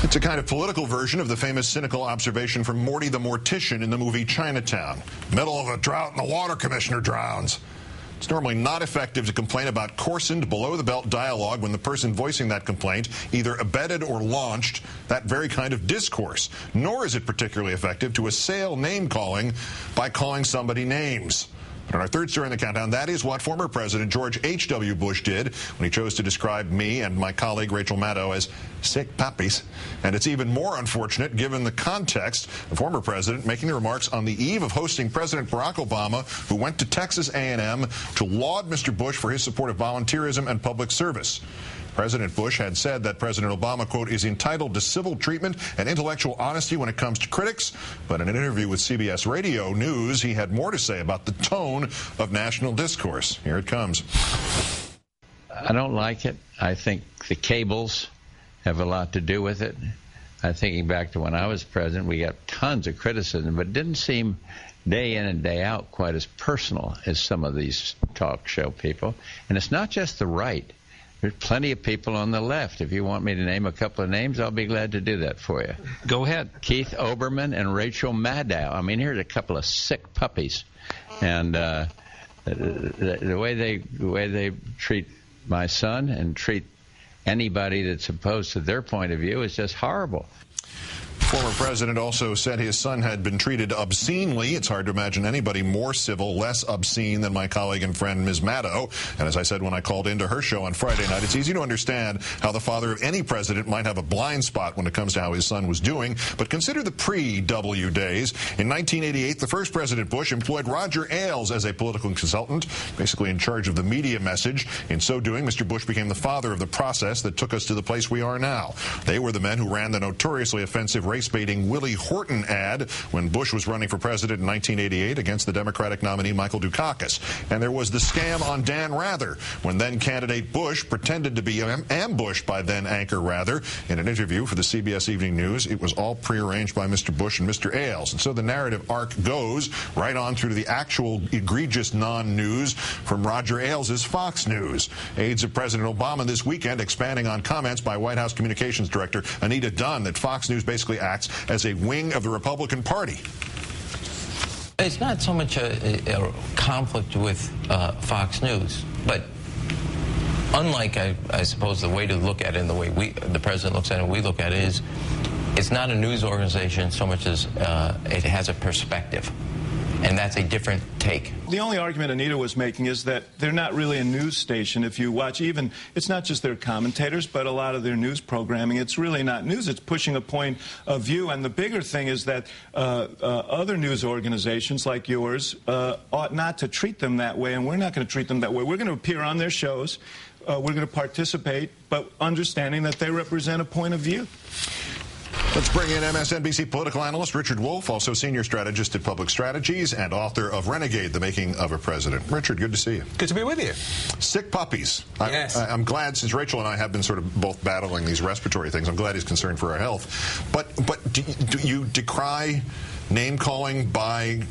It's a kind of political version of the famous cynical observation from Morty the Mortician in the movie Chinatown. Middle of a drought and the water commissioner drowns. It's normally not effective to complain about coarsened, below-the-belt dialogue when the person voicing that complaint either abetted or launched that very kind of discourse. Nor is it particularly effective to assail name-calling by calling somebody names. But in our third story in the countdown, that is what former President George H.W. Bush did when he chose to describe me and my colleague Rachel Maddow as sick puppies. And it's even more unfortunate given the context of former president making the remarks on the eve of hosting President Barack Obama, who went to Texas A&M to laud Mr. Bush for his support of volunteerism and public service. President Bush had said that President Obama, quote, is entitled to civil treatment and intellectual honesty when it comes to critics. But in an interview with CBS Radio News, he had more to say about the tone of national discourse. Here it comes. I don't like it. I think the cables have a lot to do with it. I'm thinking back to when I was president, we got tons of criticism, but it didn't seem day in and day out quite as personal as some of these talk show people. And it's not just the right. There's plenty of people on the left. If you want me to name a couple of names, I'll be glad to do that for you. Go ahead. Keith Olbermann and Rachel Maddow. I mean, here's a couple of sick puppies. And the way they treat my son and treat anybody that's opposed to their point of view is just horrible. Former president also said his son had been treated obscenely. It's hard to imagine anybody more civil, less obscene than my colleague and friend, Ms. Maddow. And as I said when I called into her show on Friday night, it's easy to understand how the father of any president might have a blind spot when it comes to how his son was doing. But consider the pre-W days. In 1988, the first President Bush employed Roger Ailes as a political consultant, basically in charge of the media message. In so doing, Mr. Bush became the father of the process that took us to the place we are now. They were the men who ran the notoriously offensive race-baiting Willie Horton ad when Bush was running for president in 1988 against the Democratic nominee Michael Dukakis. And there was the scam on Dan Rather when then-candidate Bush pretended to be ambushed by then-anchor Rather. In an interview for the CBS Evening News, it was all prearranged by Mr. Bush and Mr. Ailes. And so the narrative arc goes right on through to the actual egregious non-news from Roger Ailes' Fox News. Aides of President Obama this weekend expanding on comments by White House Communications Director Anita Dunn that Fox News basically acts as a wing of the Republican Party. It's not so much a conflict with Fox News, but unlike, I suppose, the way to look at it and the way the president looks at it and we look at it is, it's not a news organization so much as it has a perspective. And that's a different take. The only argument Anita was making is that they're not really a news station. If you watch even, it's not just their commentators, but a lot of their news programming, it's really not news. It's pushing a point of view. And the bigger thing is that other news organizations like yours ought not to treat them that way, and we're not going to treat them that way. We're going to appear on their shows. We're going to participate, but understanding that they represent a point of view. Let's bring in MSNBC political analyst Richard Wolff, also senior strategist at Public Strategies and author of Renegade, The Making of a President. Richard, good to see you. Good to be with you. Sick puppies. Yes. I'm glad, since Rachel and I have been sort of both battling these respiratory things, I'm glad he's concerned for our health. But do you decry name-calling by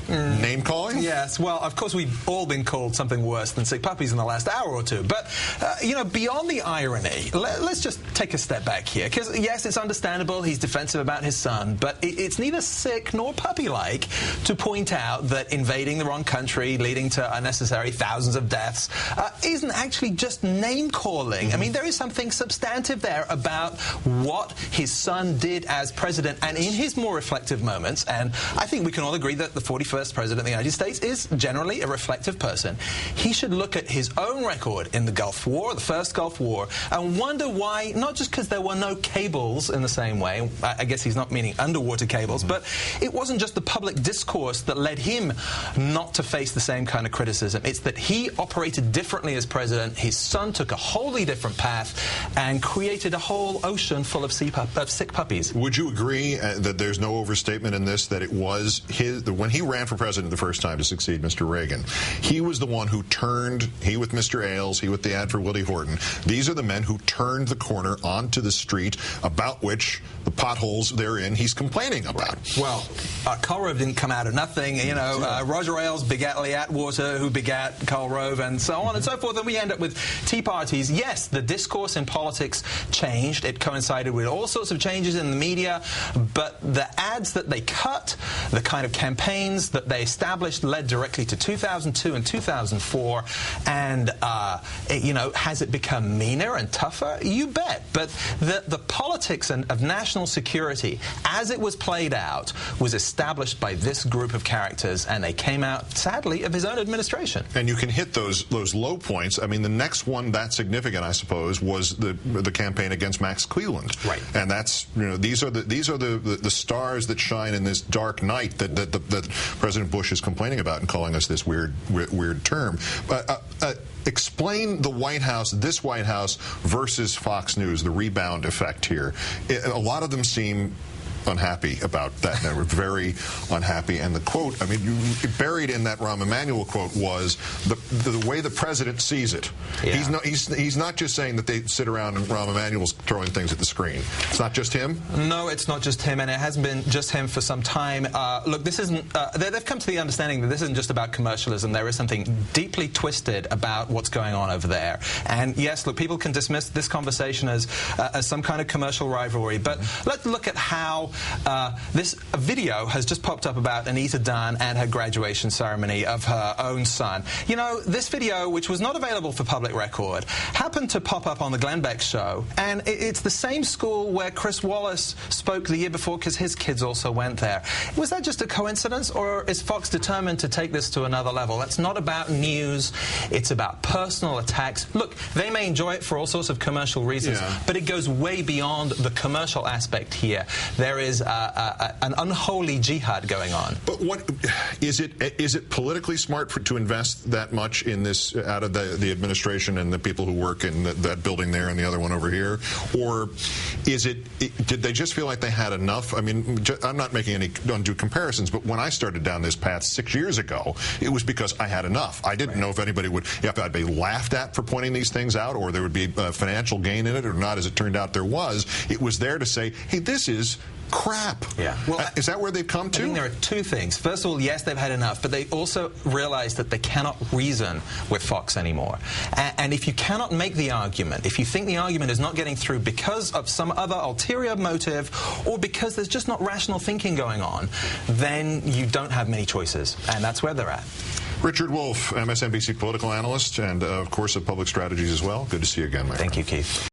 name-calling? Yes. Well, of course, we've all been called something worse than sick puppies in the last hour or two. But, you know, beyond the irony, let's just take a step back here. Because, yes, it's understandable he's defensive about his son, but it's neither sick nor puppy-like to point out that invading the wrong country, leading to unnecessary thousands of deaths, isn't actually just name-calling. I mean, there is something substantive there about what his son did as president and in his more reflective moments. And I think we can all agree that the 41st President of the United States is generally a reflective person. He should look at his own record in the Gulf War, the first Gulf War, and wonder why, not just because there were no cables in the same way, I guess he's not meaning underwater cables, but it wasn't just the public discourse that led him not to face the same kind of criticism. It's that he operated differently as president, his son took a wholly different path, and created a whole ocean full of sick puppies. Would you agree that there's no overstatement in this, that it was when he ran for president the first time to succeed Mr. Reagan. He was the one who turned, he with Mr. Ailes, he with the ad for Willie Horton. These are the men who turned the corner onto the street about which the potholes therein he's complaining about. Well, Karl Rove didn't come out of nothing. You know, Roger Ailes begat Lee Atwater, who begat Karl Rove, and so on and so forth. And we end up with tea parties. Yes, the discourse in politics changed. It coincided with all sorts of changes in the media, but the ads that they cut, the kind of campaigns that they established led directly to 2002 and 2004. And, you know, has it become meaner and tougher? You bet. But the politics of national security, as it was played out, was established by this group of characters, and they came out, sadly, of his own administration. And you can hit those low points. I mean, the next one that significant, I suppose, was the campaign against Max Cleland. Right. And that's, you know, these are the stars that shine in this dark night that President Bush is complaining about and calling us this weird term. Explain the White House, this White House versus Fox News, the rebound effect here. A lot of them seem unhappy about that. They were very unhappy. And the quote, I mean, buried in that Rahm Emanuel quote was the way the president sees it. Yeah. He's not just saying that they sit around and Rahm Emanuel's throwing things at the screen. It's not just him? No, it's not just him, and it hasn't been just him for some time. Look, this isn't, they've come to the understanding that this isn't just about commercialism. There is something deeply twisted about what's going on over there. And yes, look, people can dismiss this conversation as some kind of commercial rivalry, but let's look at how this video has just popped up about Anita Dunn and her graduation ceremony of her own son. You know, this video, which was not available for public record, happened to pop up on the Glenn Beck show, and it's the same school where Chris Wallace spoke the year before because his kids also went there. Was that just a coincidence, or is Fox determined to take this to another level? That's not about news, it's about personal attacks. Look, they may enjoy it for all sorts of commercial reasons, but it goes way beyond the commercial aspect here. There is an unholy jihad going on. But what is it politically smart to invest that much in this out of the administration and the people who work in that building there and the other one over here, or did they just feel like they had enough? I mean, I'm not making any undue comparisons, but when I started down this path 6 years ago, it was because I had enough. I didn't know if anybody would, if I'd be laughed at for pointing these things out, or there would be financial gain in it or not. As it turned out, there was. It was there to say, hey, this is crap. Yeah. Well, is that where they've come to? I think there are two things. First of all, yes, they've had enough, but they also realize that they cannot reason with Fox anymore. And if you cannot make the argument, if you think the argument is not getting through because of some other ulterior motive or because there's just not rational thinking going on, then you don't have many choices. And that's where they're at. Richard Wolff, MSNBC political analyst and, of course, of public strategies as well. Good to see you again, my friend. Thank you, Keith.